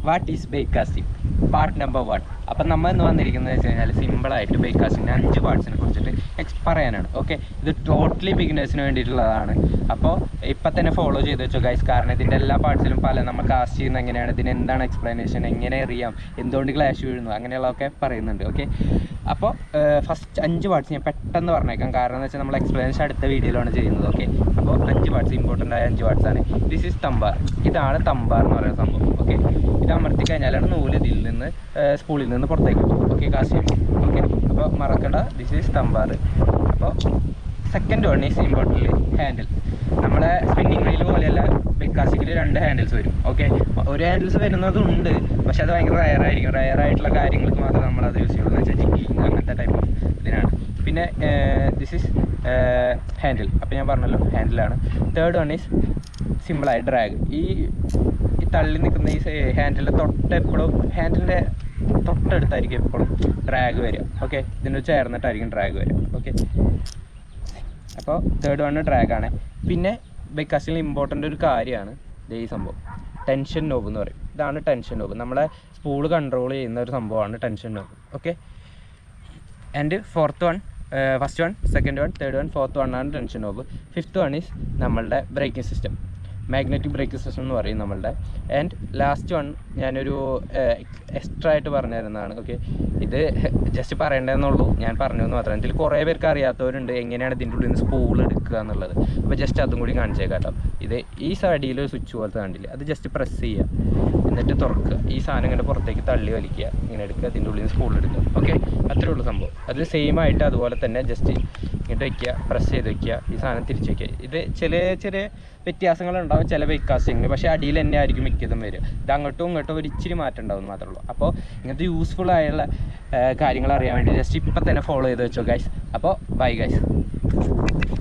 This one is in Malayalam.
What is back casting part number 1. അപ്പം നമ്മൾ ഇന്ന് വന്നിരിക്കുന്നത് വെച്ച് കഴിഞ്ഞാൽ സിമ്പിളായിട്ട് ബേക്ക് കാസ്റ്റിങ്ങിൻ്റെ 5 പാർട്സിനെ കുറിച്ചിട്ട് പറയാനാണ്. ഓക്കെ, ഇത് ടോട്ടലി ബിഗിനേഴ്സിന് വേണ്ടിയിട്ടുള്ളതാണ്. അപ്പോൾ ഇപ്പം തന്നെ ഫോളോ ചെയ്ത് വെച്ചോ ഗൈസ്, കാരണം ഇതിൻ്റെ എല്ലാ പാർട്സിലും പല നമ്മൾ കാസ്റ്റ് ചെയ്യുന്നത് എങ്ങനെയാണ്, ഇതിന് എന്താണ് എക്സ്പ്ലനേഷൻ, എങ്ങനെ അറിയാം, എന്തുകൊണ്ട് ക്ലാഷ് വീഴുന്നു, അങ്ങനെയുള്ളതൊക്കെ പറയുന്നുണ്ട്. ഓക്കെ, അപ്പോൾ ഫസ്റ്റ് 5 പാർട്സ് ഞാൻ പെട്ടെന്ന് പറഞ്ഞേക്കാം, കാരണം എന്ന് വെച്ചാൽ നമ്മൾ എക്സ്പ്ലനേഷൻ അടുത്ത വീഡിയോയിലാണ് ചെയ്യുന്നത്. ഓക്കെ, അപ്പോൾ 5 പാർട്സ് ഇമ്പോർട്ടൻ്റ് ആയ 5 പാർട്സാണ്. This is തമ്പാർ. ഇതാണ് തമ്പാർ എന്ന് പറയുന്ന സംഭവം. ഓക്കെ, ഇത് അമർത്തി കഴിഞ്ഞാലാണ് നൂല് ഇതിൽ നിന്ന് സ്പൂളിൽ നിന്ന് പുറത്തേക്ക് കിട്ടും. ഓക്കെ, കാസ്റ്റ് ചെയ്യും. ഓക്കെ, അപ്പോൾ മറക്കണ്ട, ദിസ് ഈസ് തമ്പാർ. അപ്പോൾ second one is important handle. നമ്മളെ സ്പിന്നിങ് റീൽ പോലെയല്ല ബേക്ക് കാസ്റ്റിങ്ങിൽ 2 ഹാൻഡിൽസ് വരും. ഓക്കെ, ഒരു ഹാൻഡിൽസ് വരുന്നതുണ്ട്, പക്ഷെ അത് ഭയങ്കര റയറായിരിക്കും. റയറായിട്ടുള്ള കാര്യങ്ങൾക്ക് മാത്രമേ നമ്മളത് യൂസ് ചെയ്യുള്ളൂ. എന്ന് വെച്ചാൽ ജിഗ്ഗിങ് അങ്ങനത്തെ ടൈപ്പ് ഓഫ് ഇതിനാണ്. പിന്നെ ദിസ് ഈസ് ഹാൻഡിൽ. അപ്പോൾ ഞാൻ പറഞ്ഞല്ലോ ഹാൻഡിലാണ്. തേർഡ് വൺ ഈസ് സിമ്പിളായി ഡ്രാഗ്. ഈ തള്ളി നിൽക്കുന്ന ഈ ഹാൻഡിലിൻ്റെ തൊട്ടെപ്പോഴും ഹാൻഡിലിൻ്റെ തൊട്ടടുത്തായിരിക്കും എപ്പോഴും ഡ്രാഗ് വരിക. ഓക്കെ, ഇതിനോട് ചേർന്നിട്ടായിരിക്കും ഡ്രാഗ് വരിക. ഓക്കെ, അപ്പോൾ തേർഡ് വൺ ഡ്രാഗാണ്. പിന്നെ ബേക്ക് കാസ്റ്റിങ്ങിൽ ഇമ്പോർട്ടൻ്റ് ഒരു കാര്യമാണ് ഈ സംഭവം, ടെൻഷൻ നോബ് എന്ന് പറയും. ഇതാണ് ടെൻഷൻ നോബ്. നമ്മളെ സ്പൂള് കൺട്രോൾ ചെയ്യുന്ന ഒരു സംഭവമാണ് tension knob. Okay, and fourth one, first one, second one, third one, fourth one ആണ് tension knob. Fifth one is നമ്മളുടെ braking system, magnetic braking system എന്ന് പറയും നമ്മളുടെ. ആൻഡ് ലാസ്റ്റ് വൺ ഞാനൊരു എക്സ്ട്രാ ആയിട്ട് പറഞ്ഞു തരുന്നതാണ്. ഓക്കെ, ഇത് ജസ്റ്റ് പറയേണ്ടതെന്നുള്ളൂ, ഞാൻ പറഞ്ഞു എന്ന് മാത്രം. ഇതിൽ കുറേ പേർക്ക് അറിയാത്തവരുണ്ട് എങ്ങനെയാണ് ഇതിൻ്റെ ഉള്ളിൽ നിന്ന് സ്പൂൾ എടുക്കുക എന്നുള്ളത്. അപ്പോൾ ജസ്റ്റ് അതും കൂടി കാണിച്ചേക്കാം കേട്ടോ. ഇത് ഈ സൈഡിൽ ഒരു സ്വിച്ച് പോലത്തെ കണ്ടില്ല, അത് ജസ്റ്റ് പ്രസ് ചെയ്യുക, എന്നിട്ട് തുറക്കുക, ഈ സാധനം ഇങ്ങനെ പുറത്തേക്ക് തള്ളി വലിക്കുക, ഇങ്ങനെ എടുക്കുക, അതിൻ്റെ ഉള്ളിൽ നിന്ന് സ്പൂൾ എടുക്കുക. ഓക്കെ, അത്രേ ഉള്ളൂ സംഭവം. അതിൽ സെയിം ആയിട്ട് അതുപോലെ തന്നെ ജസ്റ്റ് ഇങ്ങോട്ട് വയ്ക്കുക, പ്രസ് ചെയ്ത് വയ്ക്കുക, ഈ സാധനം തിരിച്ച് വയ്ക്കുക. ഇത് ചെറിയ ചെറിയ വ്യത്യാസങ്ങളുണ്ടാവും ചില ബേക്ക് കാസ്റ്റിങ്ങിൽ, പക്ഷേ അടിയിൽ തന്നെ ആയിരിക്കും മിക്കതും വരിക. ഇത് അങ്ങോട്ടും ഇങ്ങോട്ടും ഒരു ഇച്ചിരി മാറ്റം ഉണ്ടാവും മാത്രമേ ഉള്ളൂ. അപ്പോൾ ഇങ്ങനത്തെ യൂസ്ഫുൾ ആയുള്ള കാര്യങ്ങൾ അറിയാൻ വേണ്ടി ജസ്റ്റ് ഇപ്പം തന്നെ ഫോളോ ചെയ്ത് വെച്ചോ ഗൈസ്. അപ്പോൾ ബൈ ഗൈസ്.